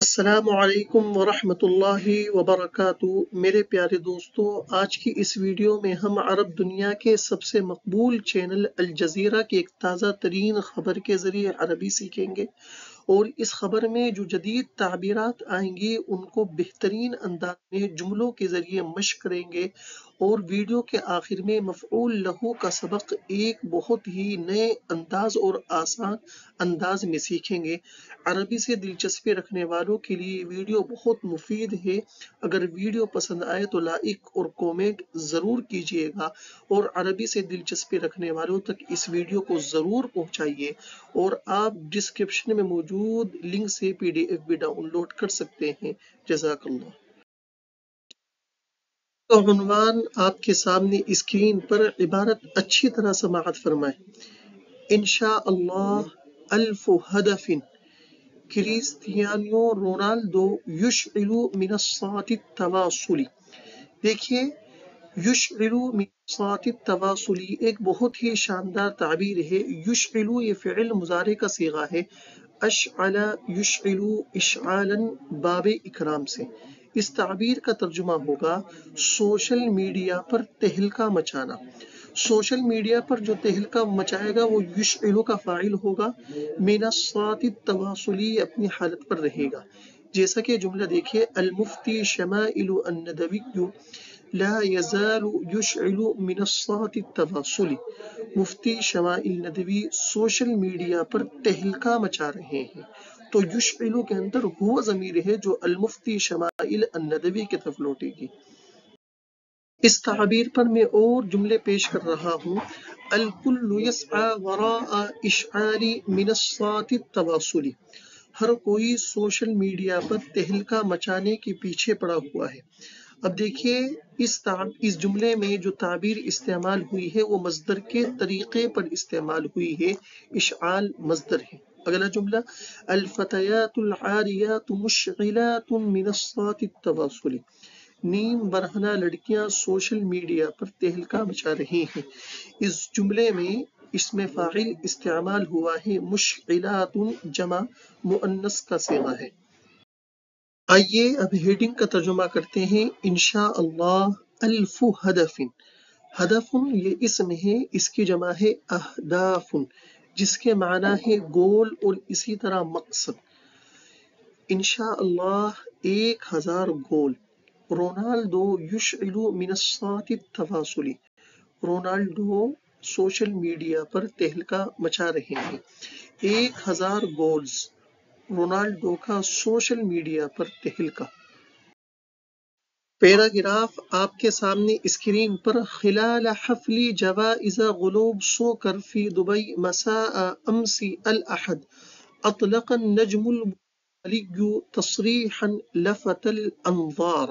السلام علیکم ورحمۃ اللہ وبرکاتہ میرے پیارے دوستو، آج کی اس ویڈیو میں ہم عرب دنیا کے سب سے مقبول چینل الجزیرہ کی ایک تازہ ترین خبر کے ذریعے عربی سیکھیں گے، اور اس خبر میں جو جدید تعبیرات آئیں گی ان کو بہترین انداز میں جملوں کے ذریعے مشق کریں گے، اور ویڈیو کے آخر میں مفعول لہو کا سبق ایک بہت ہی نئے انداز اور آسان انداز میں سیکھیں گے۔ عربی سے دلچسپی رکھنے والوں کے لیے ویڈیو بہت مفید ہے۔ اگر ویڈیو پسند آئے تو لائک اور کومنٹ ضرور کیجیے گا، اور عربی سے دلچسپی رکھنے والوں تک اس ویڈیو کو ضرور پہنچائیے، اور آپ ڈسکرپشن میں موجود لنک سے PDF بھی ڈاؤن لوڈ کر سکتے ہیں۔ جزاک اللہ۔ تو عنوان آپ کے سامنے اسکرین پر عبارت اچھی طرح سماعت فرمائیں۔ انشاءاللہ الف ہدف کریستیانو رونالڈو یشعل منصات التواصل۔ دیکھیے، یشعل منصات التواصل ایک بہت ہی شاندار تعبیر ہے۔ یشعل یہ فعل مضارع کا صیغہ ہے۔ اشعل یشعل اشعالا باب اکرام سے۔ اس تعبیر کا ترجمہ ہوگا سوشل میڈیا پر تہلکہ مچانا۔ سوشل میڈیا پر جو تہلکہ مچائے گا وہ یشعل کا فاعل ہوگا، منصات التواصل اپنی حالت پر رہے گا۔ جیسا کہ جملہ دیکھیے، المفتی شمائل الندوی لا يزال يشعل منصات التواصل۔ مفتی شمائل ندوی سوشل میڈیا پر تہلکہ مچا رہے ہیں۔ تو یشعل کے اندر ہوا ضمیر ہے جو المفتی شمائل الندوی کی طرف لوٹے گی۔ اس تعبیر پر میں اور جملے پیش کر رہا ہوں۔ الکل یسعی وراء اشعال منصات التواصل۔ ہر کوئی سوشل میڈیا پر تہلکہ مچانے کے پیچھے پڑا ہوا ہے۔ اب دیکھیے، اس جملے میں جو تعبیر استعمال ہوئی ہے وہ مصدر کے طریقے پر استعمال ہوئی ہے۔ اشعال مصدر ہے۔ اگلا جملہ، الفتیات العاریات مشغلات منصات التواصل۔ نیم برہنہ لڑکیاں سوشل میڈیا پر تہلکہ مچا رہی ہیں۔ اس جملے میں اس میں فاعل استعمال ہوا ہے مشغلات، جمع مؤنث کا صیغہ ہے۔ آئیے اب ہیڈنگ کا ترجمہ کرتے ہیں۔ انشاءاللہ الف ہدف۔ ہدف یہ اسم ہے، اس کی جمع ہے اہداف، جس کے معنی ہے گول اور اسی طرح مقصد۔ انشاءاللہ 1000 گول۔ رونالڈو یشعل منصات التواصل۔ رونالڈو سوشل میڈیا پر تہلکہ مچا رہے ہیں۔ 1000 گولز، رونالڈو کا سوشل میڈیا پر تہلکہ۔ پیراگراف آپ کے سامنے اسکرین پر۔ خلال حفل جوائز غلوب سوکر فی دبئی مساء امس الاحد، اطلق النجم البرتغالی تصریحا لفت الانظار۔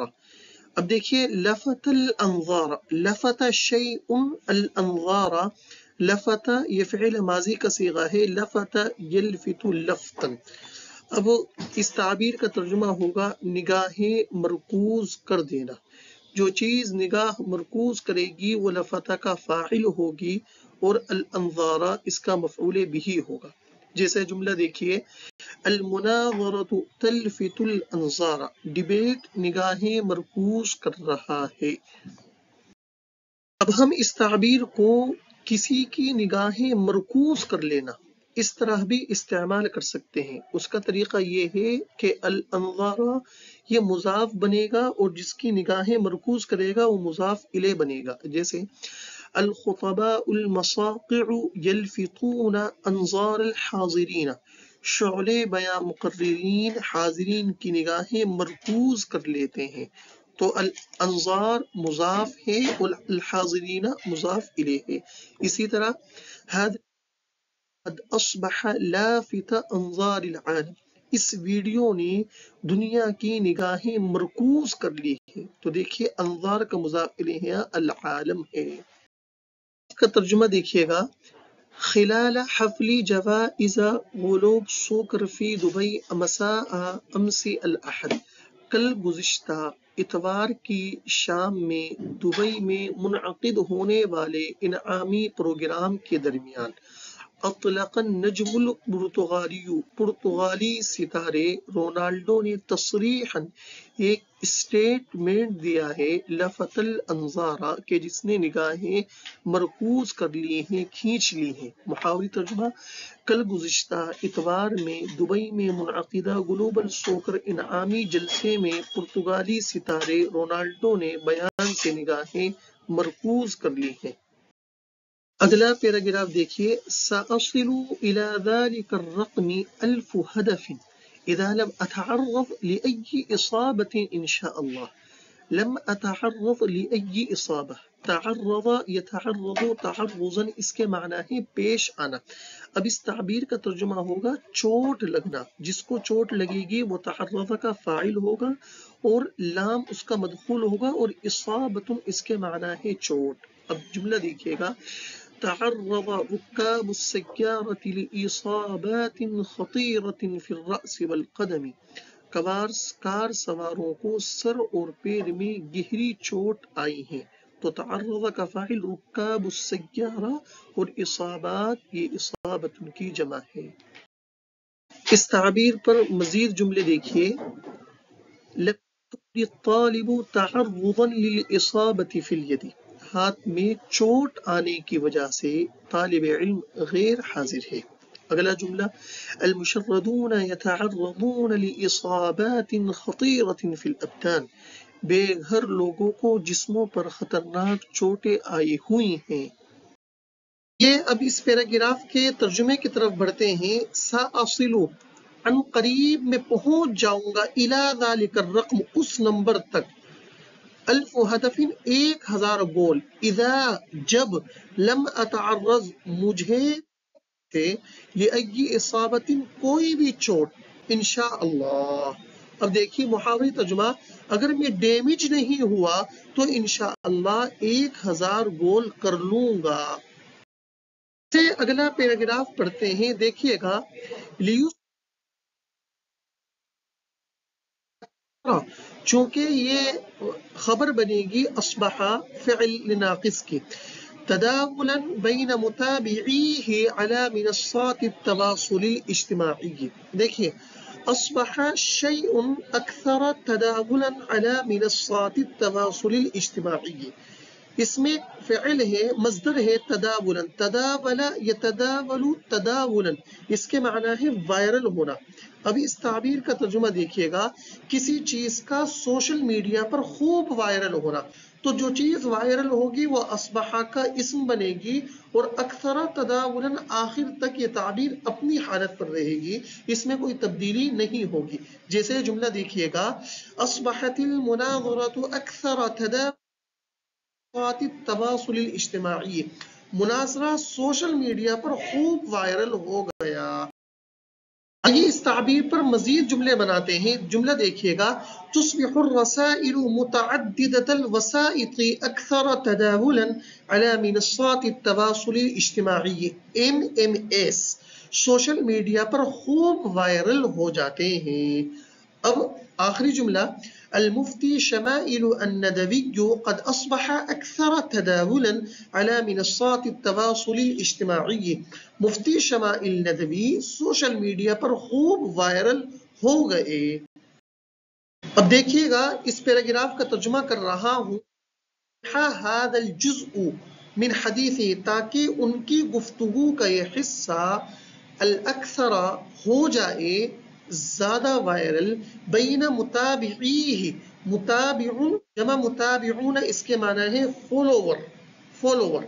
اب دیکھیے، لفت الانظار، لفت شیء الانظار، لفت یہ فعل ماضی کا صیغہ ہے، لفت یلفت لفتا۔ اب اس تعبیر کا ترجمہ ہوگا نگاہیں مرکوز کر دینا۔ جو چیز نگاہ مرکوز کرے گی وہ لفتہ کا فاعل ہوگی، اور الانظار اس کا مفعول بھی ہوگا۔ جیسے جملہ دیکھیے، المناظرۃ تلفت الانظار، ڈیبیٹ نگاہیں مرکوز کر رہا ہے۔ اب ہم اس تعبیر کو کسی کی نگاہیں مرکوز کر لینا اس طرح بھی استعمال کر سکتے ہیں۔ اس کا طریقہ یہ ہے کہ الانظار یہ مضاف بنے گا، اور جس کی نگاہیں مرکوز کرے گا وہ مضاف الیہ بنے گا۔ جیسے الخطباء المصاقع یلفتون انظار الحاضرین، شعلے بیاں مقررین حاضرین کی نگاہیں مرکوز کر لیتے ہیں۔ تو الانظار مضاف ہے اور الحاضرین مضاف الیہ ہے۔ اسی طرح قد اصبح لافت انظار العالم، اس ویڈیو نے دنیا کی نگاہیں مرکوز کر لی ہے۔ تو دیکھیے، انظار کا مضاف الیہ العالم ہے۔ اس کا ترجمہ دیکھیے گا، خلال حفل جوائز غلوب سوکر فی دبئی مساء امس الاحد، کل گزشتہ اتوار کی شام میں دبئی میں منعقد ہونے والے انعامی پروگرام کے درمیان، اطلق النجم الپرتغالی، پرتغالی ستارے رونالڈو نے تصریحاً ایک اسٹیٹمنٹ دیا ہے، لفت الانظارا کہ جس نے نگاہیں مرکوز کر لی ہیں، کھینچ لی ہیں۔ محاوری ترجمہ: کل گزشتہ اتوار میں دبئی میں منعقدہ گلوبل سوکر انعامی جلسے میں پرتگالی ستارے رونالڈو نے بیان سے نگاہیں مرکوز کر لی ہیں۔ اگلا پیراگراف دیکھیے، سأصل إلى ذلك الرقم 1000 هدف إذا لم أتعرض لأي إصابة إن شاء الله. لم أتعرض لأي إصابة، تعرض يتعرض تعرضا، اس کے معنی ہے پیش آنا۔ اب اس تعبیر کا ترجمہ ہوگا چوٹ لگنا، جس کو چوٹ لگے گی وہ تعرض کا فاعل ہوگا اور لام اس کا مدخول ہوگا، اور اصابت اس کے معنی ہے چوٹ۔ اب جملہ دیکھیے گا، تعرض ركاب السيارة لإصابات خطيرة في الرأس والقدم، کار سواروں کو سر اور پیر میں گہری چوٹ آئی ہیں۔ تو تعرض کا فاعل رکاب السیارہ اور اصابات یہ اصابت کی جمع ہے۔ اس تعبیر پر مزید جملے دیکھیے، الطالب تعرضا للإصابة في اليد، ہاتھ میں چوٹ آنے کی وجہ سے طالب علم غیر حاضر ہے۔ اگلا جملہ، المشردون يتعرضون لإصابات خطيرة في الأبدان، بے گھر لوگوں کو جسموں پر خطرناک چوٹیں آئی ہوئی ہیں۔ یہ اب اس پیراگراف کے ترجمے کی طرف بڑھتے ہیں۔ سأصل، عن قریب میں پہنچ جاؤں گا، إلى ذلك الرقم، اس نمبر تک، 1000 ہدف 1000 گول، اذا جب، لم اتعرض مجھے تھے، لأی اصابت کوئی بھی چوٹ، انشاءاللہ۔ اب دیکھیے محاوری ترجمہ، اگر میں ڈیمیج نہیں ہوا تو انشاءاللہ 1000 گول کر لوں گا۔ سے اگلا پیراگراف پڑھتے ہیں، دیکھیے گا، چونکہ یہ خبر بنے گی اصبح فعل ناقص کی، تداولا بین متابعیہ علی منصات التواصل الاجتماعی۔ دیکھیے، اصبح شیء اکثر تداولا علی منصات التواصل الاجتماعی، اس میں فعل ہے، مصدر ہے تداولا، تداول یتداول تداولا، اس کے معنی ہے وائرل ہونا۔ اب اس تعبیر کا ترجمہ دیکھیے گا، کسی چیز کا سوشل میڈیا پر خوب وائرل ہونا، تو جو چیز وائرل ہوگی وہ اصبح کا اسم بنے گی، اور اکثر تداولا آخر تک یہ تعبیر اپنی حالت پر رہے گی، اس میں کوئی تبدیلی نہیں ہوگی۔ جیسے جملہ دیکھیے گا، اصبحت المناظرة اکثر تداولا التواصل الاجتماعی، مناظرہ سوشل میڈیا پر خوب وائرل ہو گیا۔ آئیے اس تعبیر پر مزید جملے بناتے ہیں۔ جملہ دیکھیے گا، تصبح الرسائل متعددة الوسائط اکثر تداولا على منصات التواصل الاجتماعی، MMS، سوشل میڈیا پر خوب وائرل ہو جاتے ہیں۔ اب آخری جملہ، المفتی شمائل الندوی قد اصبح اکثر تداولا على منصات التواصل الاجتماعی، مفتی شمائل ندوی سوشل میڈیا پر خوب وائرل ہو گئے۔ اب دیکھیے گا، اس پیراگراف کا ترجمہ کر رہا ہوں، هذا الجزء من حدیث، تاکہ ان کی گفتگو کا یہ حصہ الاکثر ہو جائے، زیادہ وائرل، بین متابعیہ، متابعون جمع متابعون، اس کے معنی ہے فالوور،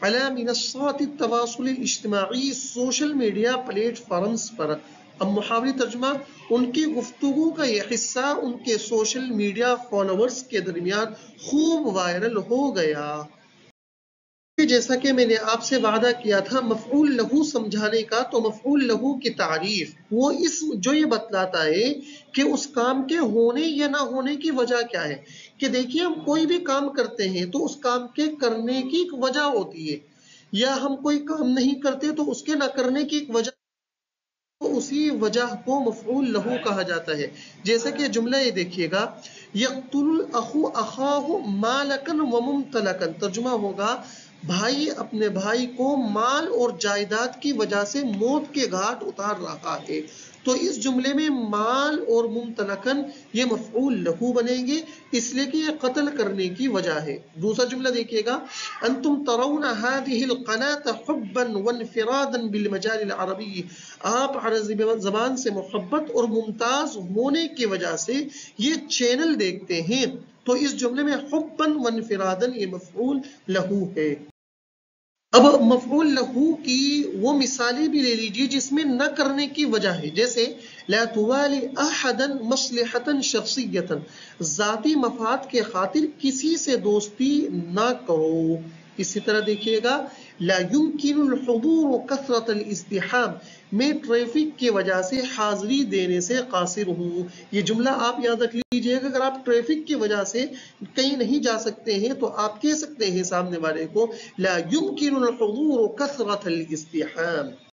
علی منصات التواصل الاجتماعی، سوشل میڈیا پلیٹ فارمز پر۔ اب محاوری ترجمہ، ان کی گفتگو کا یہ حصہ ان کے سوشل میڈیا فالوورز کے درمیان خوب وائرل ہو گیا۔ جیسا کہ میں نے آپ سے وعدہ کیا تھا مفعول لہو سمجھانے کا، تو مفعول لہو کی تعریف وہ اسم جو یہ بتلاتا ہے کہ اس کام کے ہونے یا نہ ہونے کی وجہ کیا ہے۔ کہ دیکھیے، ہم کوئی بھی کام کرتے ہیں تو اس کام کے کرنے کی ایک وجہ ہوتی ہے، یا ہم کوئی کام نہیں کرتے تو اس کے نہ کرنے کی ایک وجہ، تو اسی وجہ کو مفعول لہو کہا جاتا ہے۔ جیسا کہ جملہ یہ دیکھیے گا، یقتل الاخ اخاہ مالکا وممتلکا، ترجمہ ہوگا، بھائی اپنے بھائی کو مال اور جائیداد کی وجہ سے موت کے گھاٹ اتار رہا ہے، تو اس جملے میں مال اور ممتلکن یہ مفعول لہو بنیں گے، اس لیے کہ یہ قتل کرنے کی وجہ ہے۔ دوسرا جملہ دیکھیے گا، انتم ترون هذه القناة حبا وانفرادا بالمجال العربی، آپ عربی زبان سے محبت اور ممتاز ہونے کی وجہ سے یہ چینل دیکھتے ہیں، تو اس جملے میں حبا وانفرادا یہ مفعول لہو ہے۔ اب مفعول لہو کی وہ مثالیں بھی لے لیجیے جس میں نہ کرنے کی وجہ ہے، جیسے لا توالی احدا مصلحتا شخصیتا، ذاتی مفاد کے خاطر کسی سے دوستی نہ کرو۔ اسی طرح دیکھیے گا، لا يمكن الحضور کثرت الازدحام، میں ٹریفک کی وجہ سے حاضری دینے سے قاصر ہوں۔ یہ جملہ آپ یاد رکھ لیجئے گا، اگر آپ ٹریفک کی وجہ سے کہیں نہیں جا سکتے ہیں تو آپ کہہ سکتے ہیں سامنے والے کو لا يمكن الحضور کثرت الازدحام۔